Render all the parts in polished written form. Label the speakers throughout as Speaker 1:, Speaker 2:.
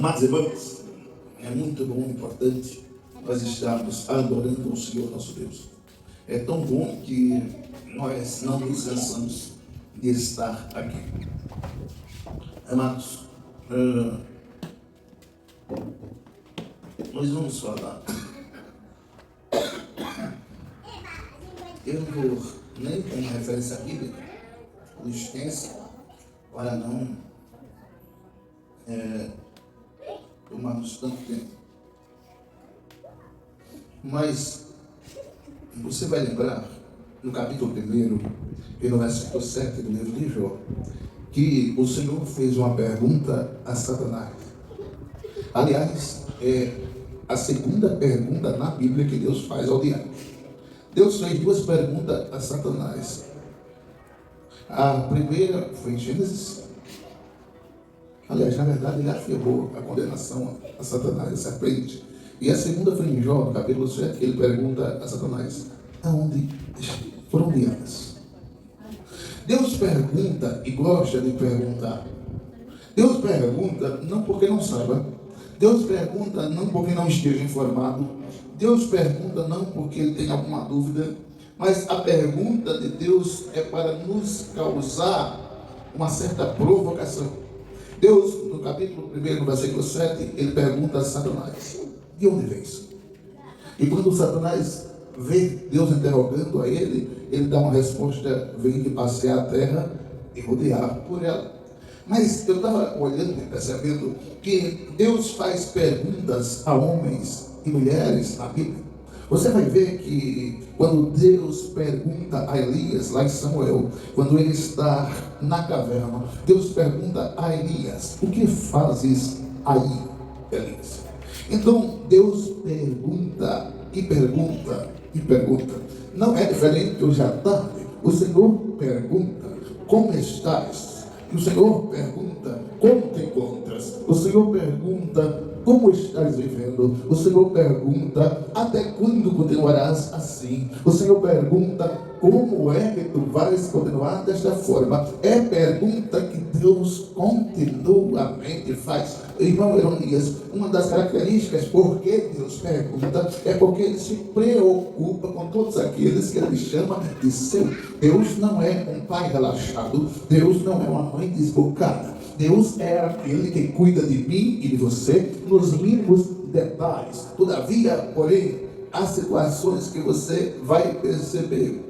Speaker 1: Amados irmãos, é muito bom e importante nós estarmos adorando o Senhor nosso Deus. É tão bom que nós não nos cansamos de estar aqui. Amados, nós vamos falar. Eu não vou nem com uma referência bíblica, por extensa, para não tomarmos tanto tempo. Mas você vai lembrar, no capítulo 1 e no versículo 7 do livro de Jó, que o Senhor fez uma pergunta a Satanás. Aliás, é a segunda pergunta na Bíblia que Deus faz ao diabo. Deus fez duas perguntas a Satanás. A primeira foi em Gênesis. Aliás, na verdade, ele afirmou a condenação a Satanás, a serpente. E a segunda foi em Jó, no capítulo 7, que ele pergunta a Satanás: por onde andas? Deus pergunta e gosta de perguntar. Deus pergunta não porque não saiba. Deus pergunta não porque não esteja informado. Deus pergunta não porque ele tem alguma dúvida. Mas a pergunta de Deus é para nos causar uma certa provocação. Deus, no capítulo 1, no versículo 7, ele pergunta a Satanás: de onde vens? E quando Satanás vê Deus interrogando a ele dá uma resposta: vem de passear a terra e rodear por ela. Mas eu estava olhando e percebendo que Deus faz perguntas a homens e mulheres na Bíblia. Você vai ver que quando Deus pergunta a Elias, lá em Samuel, quando ele está na caverna, Deus pergunta a Elias: o que fazes aí, Elias? Então Deus pergunta e pergunta e pergunta. Não é diferente hoje à tarde. O Senhor pergunta: como estás? E o Senhor pergunta: como te encontras? O Senhor pergunta: como estás vivendo? O Senhor pergunta: até quando continuarás assim? O Senhor pergunta: como é que tu vais continuar desta forma? É pergunta que Deus continuamente faz. Irmão Eronias, uma das características por que Deus pergunta é porque Ele se preocupa com todos aqueles que Ele chama de seu. Deus não é um pai relaxado. Deus não é uma mãe desbocada. Deus é aquele que cuida de mim e de você nos mínimos detalhes. Todavia, porém, há situações que você vai perceber.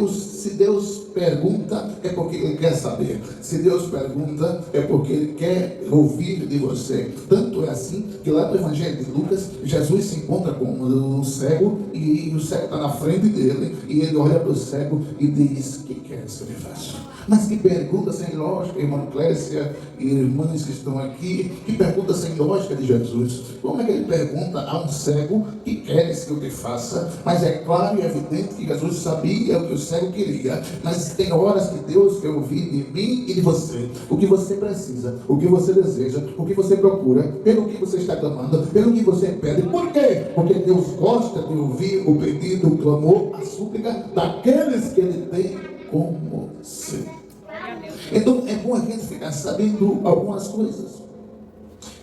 Speaker 1: Se Deus pergunta, é porque Ele quer saber. Se Deus pergunta, é porque Ele quer ouvir de você. Tanto é assim que lá no Evangelho de Lucas, Jesus se encontra com um cego e o cego está na frente dele e ele olha para o cego e diz: o que queres que eu lhe faça? Mas que pergunta sem lógica, irmã Clécia e irmãs que estão aqui, que pergunta sem lógica de Jesus. Como é que ele pergunta a um cego: que queres que eu te faça? Mas é claro e evidente que Jesus sabia o que o cego queria. Mas tem horas que Deus quer ouvir de mim e de você o que você precisa, o que você deseja, o que você procura, pelo que você está clamando, pelo que você pede. Por quê? Porque Deus gosta de ouvir o pedido, o clamor, a súplica daqueles que Ele tem como seu. Então é bom a gente ficar sabendo algumas coisas.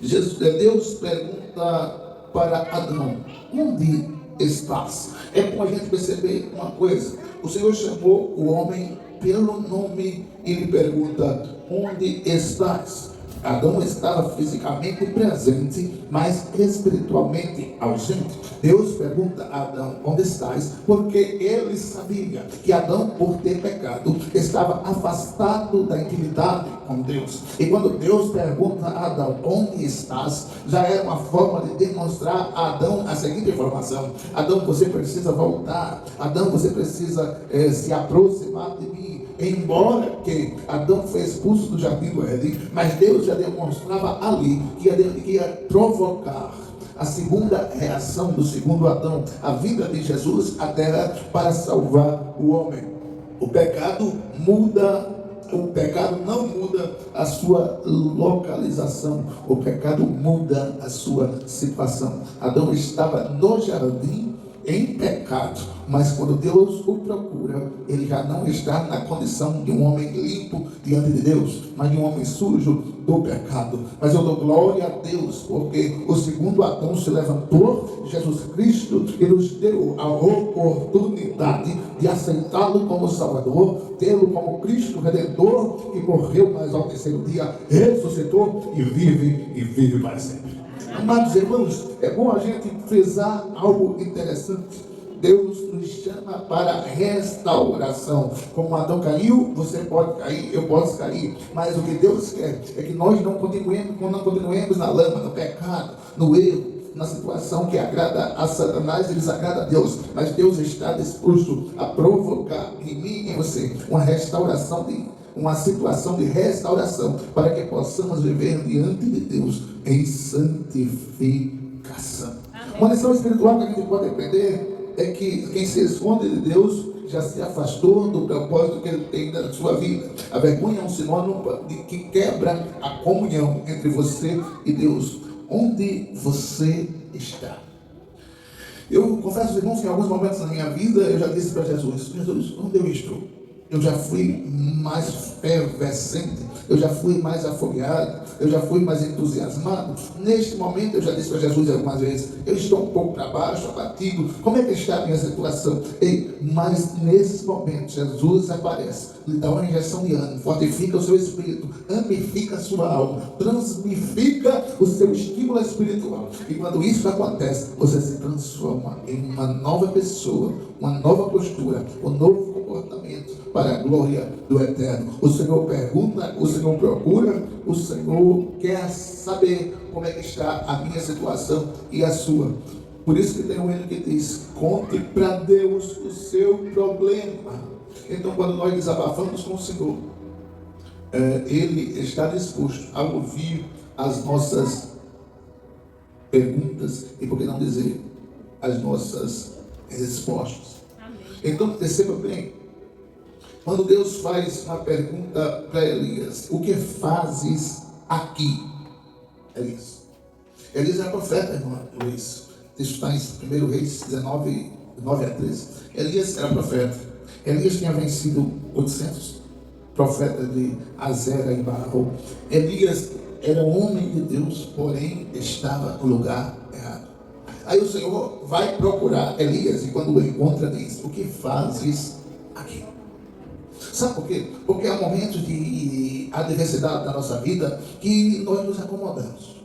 Speaker 1: Deus pergunta para Adão: onde estás? É bom a gente perceber uma coisa. O Senhor chamou o homem pelo nome e lhe pergunta: onde estás? Adão estava fisicamente presente, mas espiritualmente ausente. Deus pergunta a Adão: onde estás? Porque ele sabia que Adão, por ter pecado, estava afastado da intimidade com Deus. E quando Deus pergunta a Adão: onde estás? Já era uma forma de demonstrar a Adão a seguinte informação: Adão, você precisa voltar. Adão, você precisa se aproximar de mim. Embora que Adão foi expulso do jardim do Éden, mas Deus já demonstrava ali que ia provocar a segunda reação do segundo Adão, a vinda de Jesus à terra para salvar o homem. O pecado não muda a sua localização, o pecado muda a sua situação. Adão estava no jardim, em pecado, mas quando Deus o procura, ele já não está na condição de um homem limpo diante de Deus, mas de um homem sujo do pecado. Mas eu dou glória a Deus, porque o segundo Adão se levantou, Jesus Cristo, e nos deu a oportunidade de aceitá-lo como Salvador, tê-lo como Cristo Redentor, que morreu, mas ao terceiro dia ressuscitou e vive para sempre. Amados irmãos, é bom a gente frisar algo interessante. Deus nos chama para restauração. Como Adão caiu, você pode cair, eu posso cair. Mas o que Deus quer é que nós não continuemos na lama, no pecado, no erro, na situação que agrada a Satanás e desagrada a Deus. Mas Deus está disposto a provocar em mim e em você uma situação de restauração, para que possamos viver diante de Deus em santificação. Amém. Uma lição espiritual que a gente pode aprender é que quem se esconde de Deus já se afastou do propósito que ele tem na sua vida. A vergonha é um sinônimo de que quebra a comunhão entre você e Deus. Onde você está? Eu confesso, irmãos, que em alguns momentos na minha vida eu já disse para Jesus, onde eu estou? Eu já fui mais fervescente, eu já fui mais afogueado, eu já fui mais entusiasmado. Neste momento eu já disse para Jesus algumas vezes, eu estou um pouco para baixo, abatido. Como é que está a minha situação? Mas nesse momento Jesus aparece, lhe dá uma injeção de ânimo, fortifica o seu espírito, amifica a sua alma, transmifica o seu estímulo espiritual. E quando isso acontece, você se transforma em uma nova pessoa, uma nova postura, um novo comportamento para a glória do Eterno. O Senhor pergunta, o Senhor procura, o Senhor quer saber como é que está a minha situação e a sua. Por isso que tem um hino que diz, conte para Deus o seu problema. Então quando nós desabafamos com o Senhor, Ele está disposto a ouvir as nossas perguntas e, por que não dizer, as nossas respostas. Amém. Então perceba bem, quando Deus faz uma pergunta para Elias, o que fazes aqui, Elias? Elias era profeta, irmão Luiz. Isso está em 1 Reis 19, 9 a 13. Elias era profeta. Elias tinha vencido 800 profetas de Azera e Baal. Elias era homem de Deus, porém estava no lugar errado. Aí o Senhor vai procurar Elias e quando o encontra diz, o que fazes aqui? Sabe por quê? Porque há momentos de adversidade na nossa vida que nós nos acomodamos.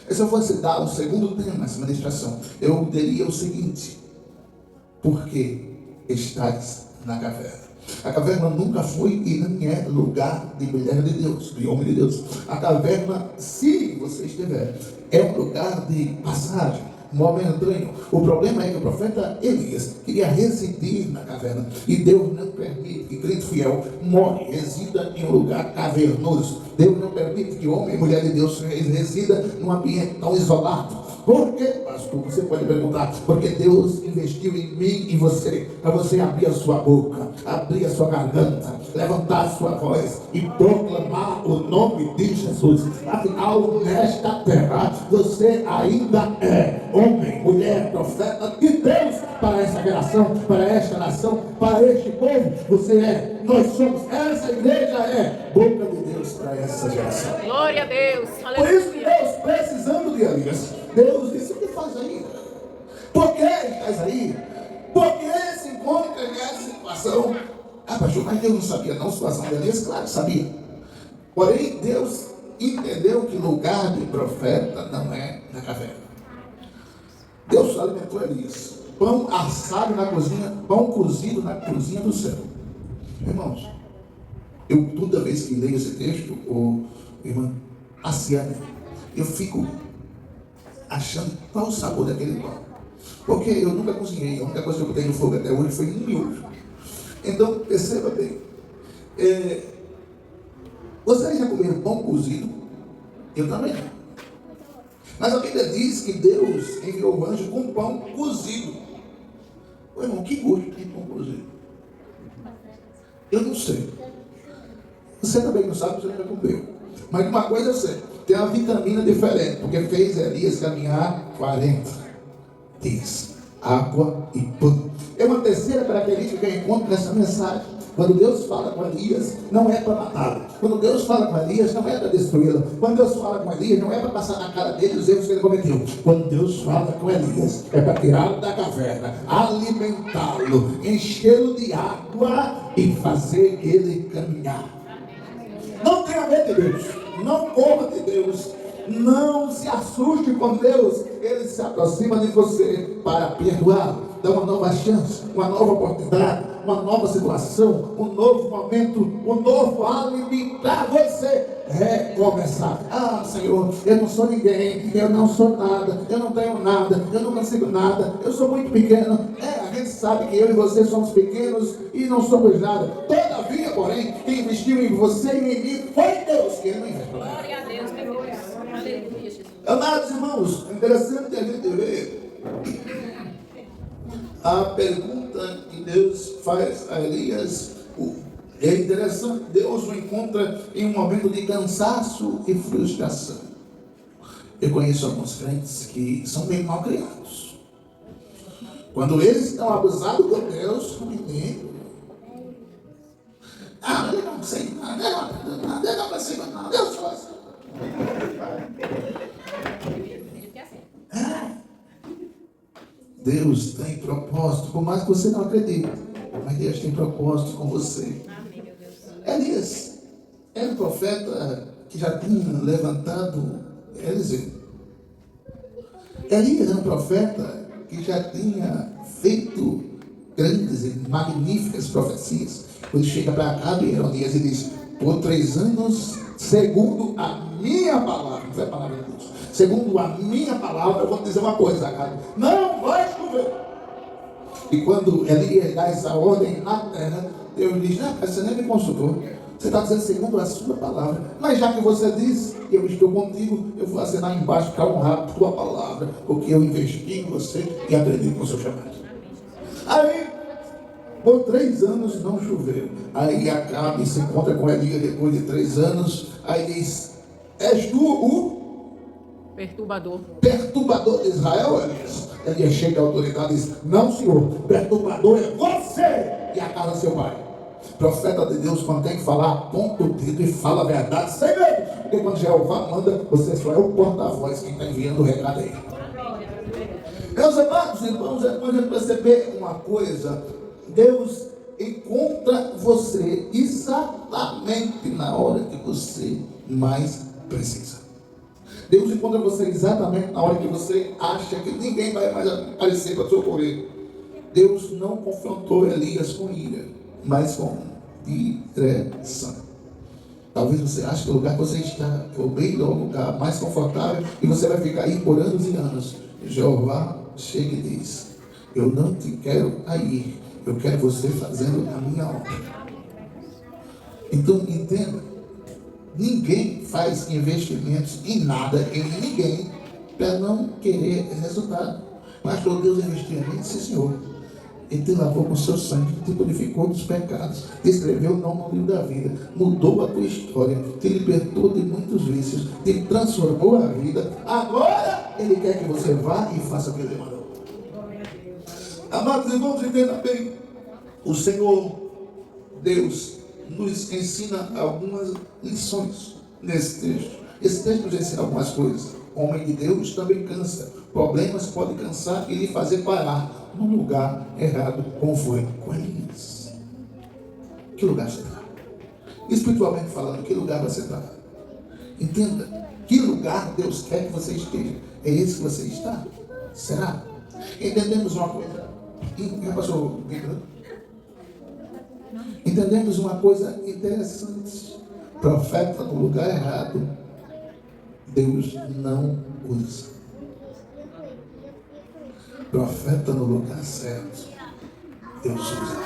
Speaker 1: Se eu fosse dar o segundo tema dessa ministração, eu diria o seguinte: por que estás na caverna? A caverna nunca foi e nem é lugar de mulher de Deus, de homem de Deus. A caverna, se você estiver, é um lugar de passagem, momentâneo. O problema é que o profeta Elias queria residir na caverna e Deus não permite que crente fiel more, resida em um lugar cavernoso. Deus não permite que homem e mulher de Deus resida num ambiente tão isolado. Por quê, pastor? Você pode perguntar. Porque Deus investiu em mim e você, para você abrir a sua boca, abrir a sua garganta, levantar a sua voz e proclamar o nome de Jesus. Afinal, nesta terra, você ainda é homem, mulher, profeta de Deus para essa geração, para esta nação, para este povo. Você é, nós somos, essa igreja é boca de Deus para essa geração.
Speaker 2: Glória a Deus.
Speaker 1: Aleluia. Por isso que Deus, precisando de Elias, Deus disse, o que faz aí? Por que estás aí? Por que se encontra nessa situação? Ah, pastor, mas Deus não sabia não a situação de Elias? Claro que sabia. Porém, Deus entendeu que lugar de profeta não é na caverna. Deus alimentou Elias. Pão assado na cozinha, pão cozido na cozinha do céu. Irmãos, eu toda vez que leio esse texto, irmã Aciane, eu fico achando qual o sabor daquele pão. Porque eu nunca cozinhei, a única coisa que eu botei no fogo até hoje foi um miojo. Então, perceba bem, vocês já comeram pão cozido? Eu também não. Mas a Bíblia diz que Deus enviou o anjo com pão cozido. Ô irmão, que gosto de pão cozido? Eu não sei. Você também não sabe, você nunca comeu. Mas uma coisa eu sei, tem uma vitamina diferente, porque fez Elias caminhar 40 dias. água e pão. É uma terceira característica que eu encontro nessa mensagem. Quando Deus fala com Elias, não é para matá-lo. Quando Deus fala com Elias, não é para destruí-lo. Quando Deus fala com Elias, não é para passar na cara dele os erros que ele cometeu. Quando Deus fala com Elias, é para tirá-lo da caverna, alimentá-lo, enchê-lo de água e fazer ele caminhar. Não tenha medo de Deus, não corra de Deus, não se assuste com Deus. Ele se aproxima de você para perdoar, dar uma nova chance, uma nova oportunidade, uma nova situação, um novo momento, um novo álibi para você recomeçar. Ah, Senhor, eu não sou ninguém, eu não sou nada, eu não tenho nada, eu não consigo nada, eu sou muito pequeno. A gente sabe que eu e você somos pequenos e não somos nada. Todavia, porém, quem investiu em você e em mim foi Deus, que ele não investiu.
Speaker 2: Glória a Deus, meu Deus. Aleluia, Jesus.
Speaker 1: Amados irmãos, é interessante a gente ver a pergunta que Deus faz a Elias. É interessante, Deus o encontra em um momento de cansaço e frustração. Eu conheço alguns crentes que são bem mal criados. Quando eles estão abusados por Deus, menino, eu não sei nada, eu não aprendo nada, eu não consigo nada, eu sou assim. Deus tem propósito, por mais que você não acredite, mas Deus tem propósito com você.
Speaker 2: Amém, meu Deus.
Speaker 1: Elias era um profeta que já tinha levantado Eliseu. Elias era um profeta que já tinha feito grandes e magníficas profecias. Quando chega para Acabe e Elias e diz: por 3 anos, segundo a minha palavra, não foi a palavra de Deus, segundo a minha palavra, eu vou dizer uma coisa, Acabe: não vai chover. E quando Elias dá essa ordem na terra, Deus diz: não, você nem me consultou. Você está dizendo segundo a sua palavra. Mas já que você disse, eu estou contigo, eu vou assinar embaixo para honrar a tua palavra, porque eu investi em você e acredito no seu chamado. Aí, por 3 anos não choveu. Aí Acabe se encontra com Elias depois de 3 anos. Aí diz: és tu o perturbador de Israel, Elias? Elias chega à autoridade e diz: não, senhor, perturbador é você e a casa do seu pai. Profeta de Deus, quando tem que falar, aponta o dedo e fala a verdade sem medo. Porque quando Jeová manda, você só é o porta-voz, quem está enviando o recado aí. Meus amados irmãos, é para a gente perceber uma coisa: Deus encontra você exatamente na hora que você mais precisa. Deus encontra você exatamente na hora que você acha que ninguém vai mais aparecer para socorrer. Deus não confrontou Elias com ira, mas com direção. Talvez você ache que o lugar que você está é o melhor lugar, mais confortável, e você vai ficar aí por anos e anos. Jeová chega e diz: eu não te quero aí, eu quero você fazendo a minha obra. Então entenda, ninguém faz investimentos em nada, em ninguém, para não querer resultado. Pastor, Deus investiu em mim? Sim, Senhor. Ele te lavou com seu sangue, te purificou dos pecados, te escreveu o nome no livro da vida, mudou a tua história, te libertou de muitos vícios, te transformou a vida. Agora Ele quer que você vá e faça o que Ele mandou. Amados irmãos, entenda bem, o Senhor Deus nos ensina algumas lições nesse texto. Esse texto nos ensina algumas coisas. O homem de Deus também cansa. Problemas podem cansar e lhe fazer parar no lugar errado, como foi com Elias. Que lugar você está? Espiritualmente falando, que lugar você está? Entenda, que lugar Deus quer que você esteja? É esse que você está? Será? Entendemos uma coisa. Pastor Victor? Entendemos uma coisa interessante. Profeta no lugar errado, Deus não usa. Profeta no lugar certo, Deus usa.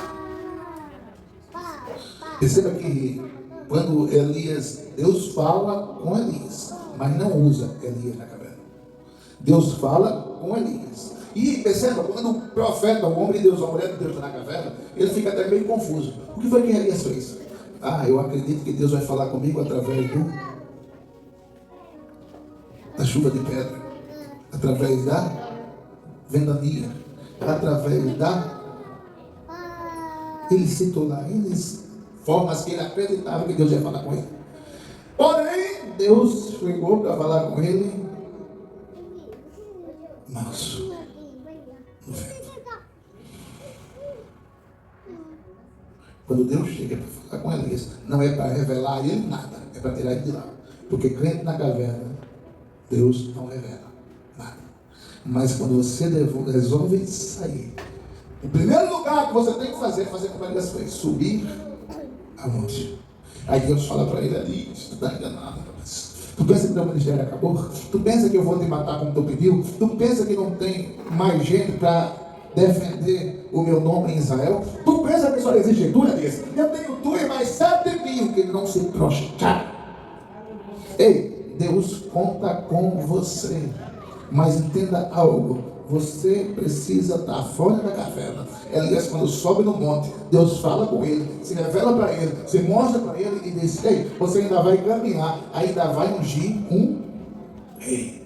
Speaker 1: Perceba que quando Deus fala com Elias, mas não usa Elias na caverna. Deus fala com Elias. E perceba, quando o profeta, o homem de Deus, a mulher de Deus está na caverna, ele fica até meio confuso. O que foi que Elias fez? Eu acredito que Deus vai falar comigo através da chuva de pedra, através da ventania. através da ele citou lá, formas que ele acreditava que Deus ia falar com ele. Porém, Deus chegou para falar com ele, manso, no vento. Quando Deus chega para falar com Elias, não é para revelar a ele nada, é para tirar ele de lá. Porque crente na caverna, Deus não revela nada. Mas quando você resolve sair, o primeiro lugar que você tem que fazer é fazer como Elias fez, subir a monte. Aí Deus fala para ele ali, tu está enganado, rapaz. Tu pensa que teu ministério acabou? Tu pensa que eu vou te matar como tu pediu? Tu pensa que não tem mais gente para defender o meu nome em Israel? Tu pensa que só existe tu, Elias? Eu tenho tu e mais 7.000 que não se prostraram. Ei, Deus conta com você. Mas entenda algo, você precisa estar fora da caverna. Elias, quando sobe no monte, Deus fala com ele, se revela para ele, se mostra para ele e diz: ei, você ainda vai caminhar, ainda vai ungir um rei.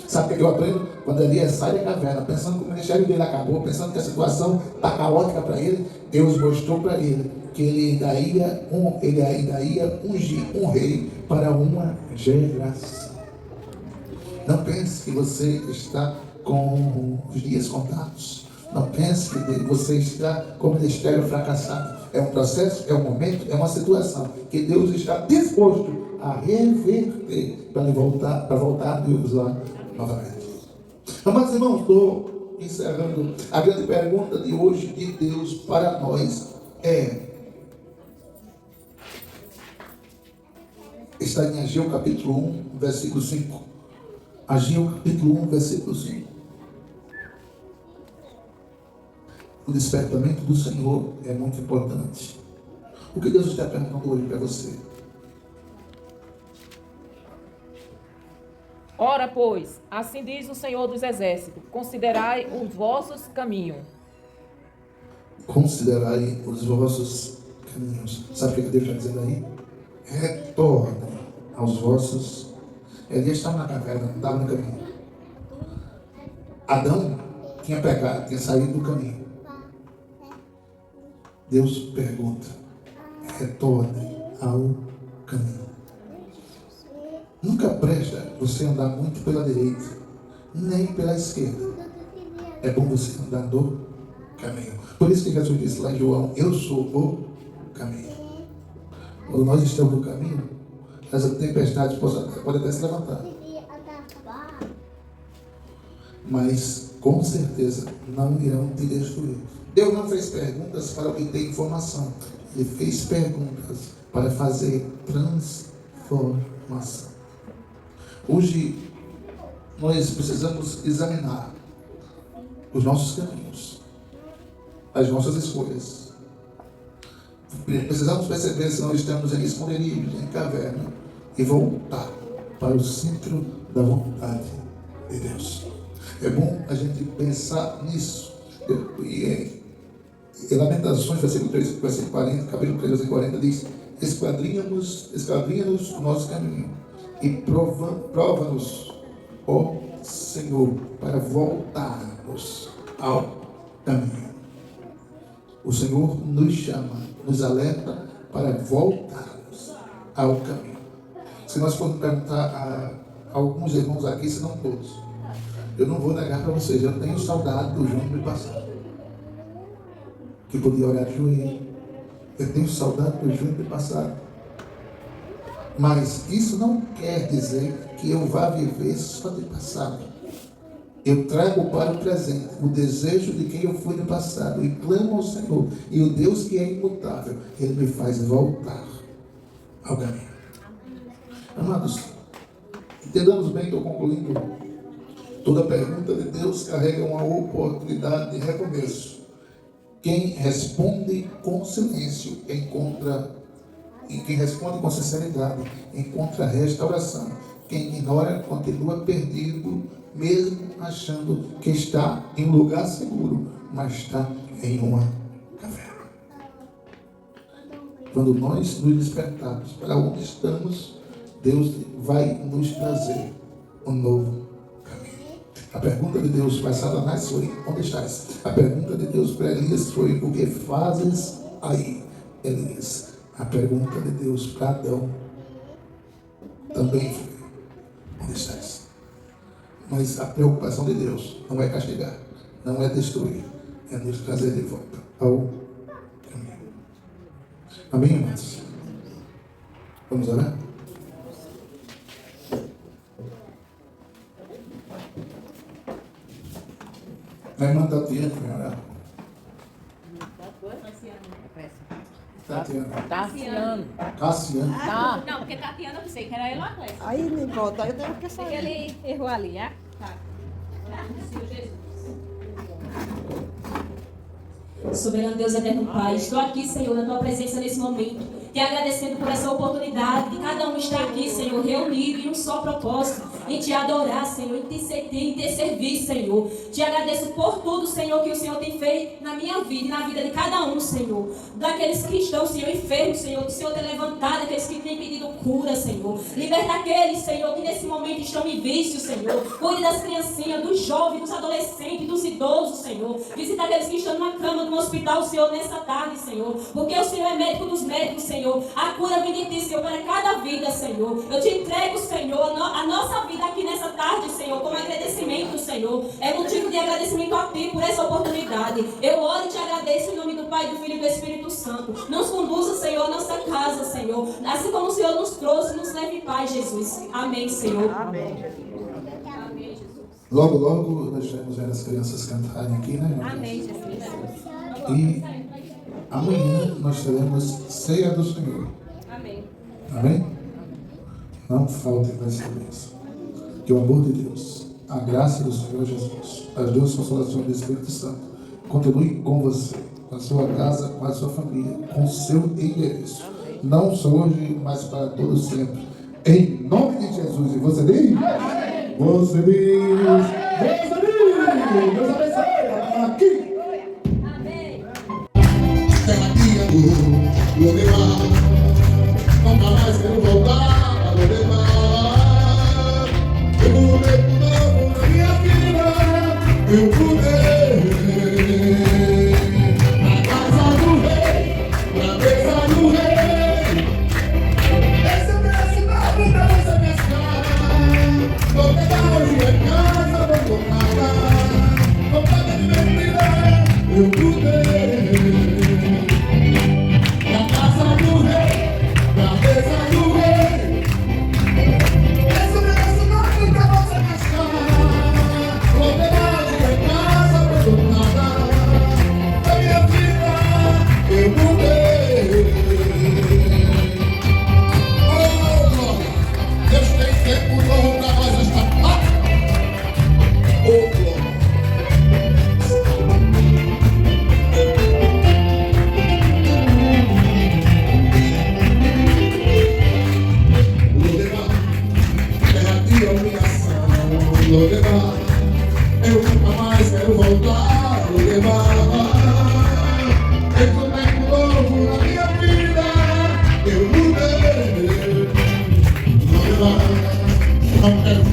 Speaker 1: Sabe o que eu aprendo? Quando Elias sai da caverna, pensando que o ministério dele acabou, pensando que a situação está caótica para ele, Deus mostrou para ele que ele ainda ia ungir um rei para uma geração. Não pense que você está com os dias contados. Não pense que você está com o ministério fracassado. É um processo, é um momento, é uma situação que Deus está disposto a reverter para voltar a Deus lá novamente. Amados irmãos, estou encerrando. A grande pergunta de hoje de Deus para nós está em Ageu capítulo 1, versículo 5. Ageu capítulo 1, versículo 5. O despertamento do Senhor é muito importante. O que Deus está perguntando hoje para você?
Speaker 3: Ora, pois, assim diz o Senhor dos Exércitos: considerai os vossos caminhos.
Speaker 1: Considerai os vossos caminhos. Sabe o que Deus está dizendo aí? Retornem aos vossos. Elias estava na caverna, não estava no caminho. Adão tinha pecado, tinha saído do caminho. Deus pergunta: retornem ao caminho. Nunca presta você andar muito pela direita, nem pela esquerda. É bom você andar no caminho. Por isso que Jesus disse lá em João: eu sou o caminho. Quando nós estamos no caminho, essa tempestade pode até se levantar. Mas com certeza não irão te destruir. Deus não fez perguntas para obter informação. Ele fez perguntas para fazer transformação. Hoje nós precisamos examinar os nossos caminhos, as nossas escolhas. Precisamos perceber se nós estamos em esconderijo, em caverna, e voltar para o centro da vontade de Deus. É bom a gente pensar nisso. E Lamentações, versículo 3, versículo 40, capítulo 3, versículo 40, diz: esquadrinha-nos o nosso caminho e prova-nos, ó Senhor, para voltarmos ao caminho. O Senhor nos chama, nos alerta para voltarmos ao caminho. Se nós formos perguntar a alguns irmãos aqui, se não todos, eu não vou negar para vocês, eu tenho saudade do Júnior passado, que podia orar de joelho. Eu tenho saudade do Júnior passado. Mas isso não quer dizer que eu vá viver só de passado. Eu trago para o presente o desejo de quem eu fui no passado e clamo ao Senhor. E o Deus que é imutável, Ele me faz voltar ao caminho. Amados, entendamos bem, estou concluindo. Toda pergunta de Deus carrega uma oportunidade de recomeço. Quem responde com silêncio e quem responde com sinceridade encontra restauração. Quem ignora continua perdido, mesmo achando que está em um lugar seguro, mas está em uma caverna. Quando nós nos despertarmos para onde estamos, Deus vai nos trazer um novo caminho. A pergunta de Deus para Satanás foi: onde estás? A pergunta de Deus para Elias foi: o que fazes aí, Elias? A pergunta de Deus para Adão também foi: onde estás? Mas a preocupação de Deus não é castigar, não é destruir, é nos trazer de volta ao caminho. Amém, irmãos? Vamos orar? A irmã Tatiana vai orar. Tatiana. Cassiano.
Speaker 3: Tá.
Speaker 2: Não, porque Tatiana eu sei que era ela ou a
Speaker 4: Aí nem volta, eu tenho que
Speaker 2: Sei que
Speaker 4: sair.
Speaker 2: ele errou ali, né? Tá. Senhor Jesus.
Speaker 5: Soberano Deus, eterno Pai, estou aqui, Senhor, na Tua presença nesse momento, te agradecendo por essa oportunidade de cada um estar aqui, Senhor, reunido em um só propósito, em Te adorar, Senhor, em Te servir, Senhor. Te agradeço por tudo, Senhor, que o Senhor tem feito na minha vida e na vida de cada um, Senhor. Daqueles que estão, Senhor, enfermos, Senhor, que o Senhor tem levantado, aqueles que têm pedido cura, Senhor. Liberta aqueles, Senhor, que nesse momento estão em vício, Senhor. Cuide das criancinhas, dos jovens, dos adolescentes, dos idosos, Senhor. Visita aqueles que estão numa cama, num hospital, Senhor, nessa tarde, Senhor. Porque o Senhor é médico dos médicos, Senhor. A cura vem de Ti, Senhor, para cada vida, Senhor. Eu te entrego, Senhor, a nossa vida aqui nessa tarde, Senhor, como agradecimento, Senhor. É motivo de agradecimento a Ti por essa oportunidade. Eu oro e Te agradeço em nome do Pai, do Filho e do Espírito Santo. Nos conduza, Senhor, a nossa casa, Senhor. Assim como o Senhor nos trouxe, nos leve em paz, Jesus. Amém, Senhor.
Speaker 4: Amém.
Speaker 2: Amém, Jesus.
Speaker 1: Logo, logo, nós vamos ver as crianças cantarem aqui, né, irmão?
Speaker 2: Amém, Jesus.
Speaker 1: E amanhã nós teremos ceia do Senhor.
Speaker 2: Amém.
Speaker 1: Amém? Não faltem nessa bênção. Que o amor de Deus, a graça do Senhor Jesus, as duas consolações do Espírito Santo continue com você, com a sua casa, com a sua família, com o seu endereço. Não só hoje, mas para todos sempre. Em nome de Jesus. E você diz? Você diz? Você diz? Deus abençoe. Aqui.
Speaker 2: Amém.
Speaker 1: Lo demás, nunca mais quero voltar a lo demás. Eu mudei tudo na minha vida, eu mudei. Na casa do rei, na mesa do rei. Esse é o meu sinal pra você pescar. Vou pegar hoje em casa, vou tomar. Vou pagar de mentira, eu mudei. Na casa do rei, na mesa do rei. Esse é o meu sinal pra você pescar. Vou pegar hoje em casa, vou tomar. Da minha vida, eu mudei. Oh, glória! Deus tem tempo novo pra nós esta tarde. Oh, glória! Lo demás, eu nunca mais quero voltar. Lo demás, eu tô tempo novo na minha vida. Eu mudei. Lo demás, não quero